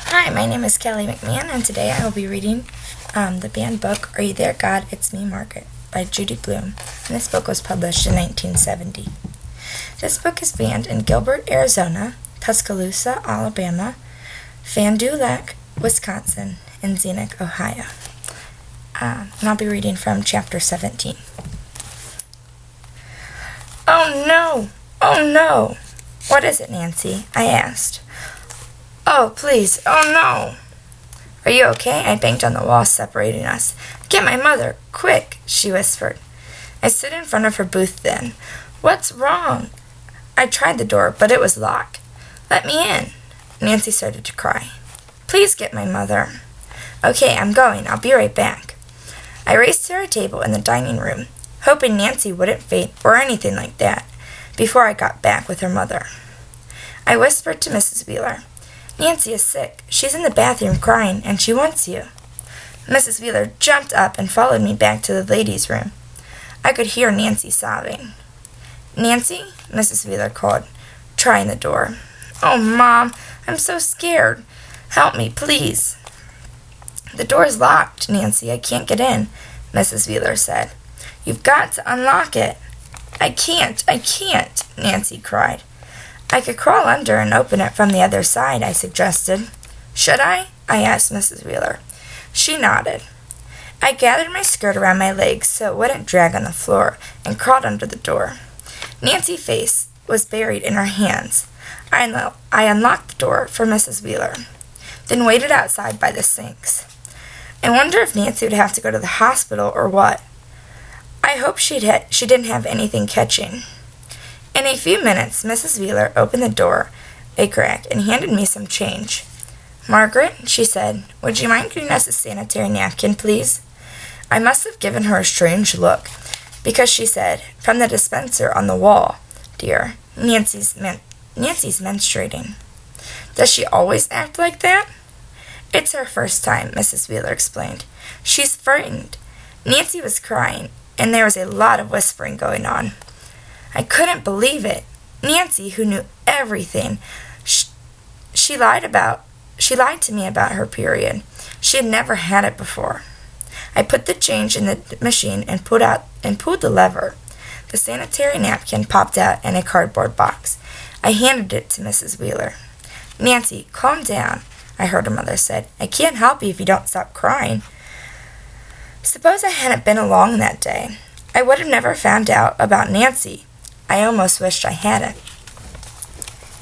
Hi, my name is Kelly McMahon, and today I will be reading the banned book, Are You There, God? It's Me, Margaret, by Judy Blume. And this book was published in 1970. This book is banned in Gilbert, Arizona, Tuscaloosa, Alabama, Fond du Lac, Wisconsin, and Xenic, Ohio. And I'll be reading from chapter 17. Oh no! Oh no! What is it, Nancy? I asked. Oh, please. Oh, no. Are you okay? I banged on the wall separating us. Get my mother. Quick, she whispered. I stood in front of her booth then. What's wrong? I tried the door, but it was locked. Let me in. Nancy started to cry. Please get my mother. Okay, I'm going. I'll be right back. I raced to our table in the dining room, hoping Nancy wouldn't faint or anything like that, before I got back with her mother. I whispered to Mrs. Wheeler. Nancy is sick. She's in the bathroom crying, and she wants you. Mrs. Wheeler jumped up and followed me back to the ladies' room. I could hear Nancy sobbing. Nancy? Mrs. Wheeler called, trying the door. Oh, Mom, I'm so scared. Help me, please. The door's locked, Nancy. I can't get in, Mrs. Wheeler said. You've got to unlock it. I can't, Nancy cried. I could crawl under and open it from the other side, I suggested. Should I? I asked Mrs. Wheeler. She nodded. I gathered my skirt around my legs so it wouldn't drag on the floor and crawled under the door. Nancy's face was buried in her hands. I unlocked the door for Mrs. Wheeler, then waited outside by the sinks. I wonder if Nancy would have to go to the hospital or what. I hoped she didn't have anything catching. In a few minutes, Mrs. Wheeler opened the door a crack and handed me some change. Margaret, she said, would you mind getting us a sanitary napkin, please? I must have given her a strange look, because she said, from the dispenser on the wall, dear, Nancy's menstruating. Does she always act like that? It's her first time, Mrs. Wheeler explained. She's frightened. Nancy was crying, and there was a lot of whispering going on. I couldn't believe it. Nancy, who knew everything, she lied to me about her period. She had never had it before. I put the change in the machine and pulled the lever. The sanitary napkin popped out in a cardboard box. I handed it to Mrs. Wheeler. Nancy, calm down, I heard her mother said. I can't help you if you don't stop crying. Suppose I hadn't been along that day. I would have never found out about Nancy. I almost wished I hadn't.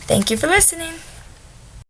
Thank you for listening.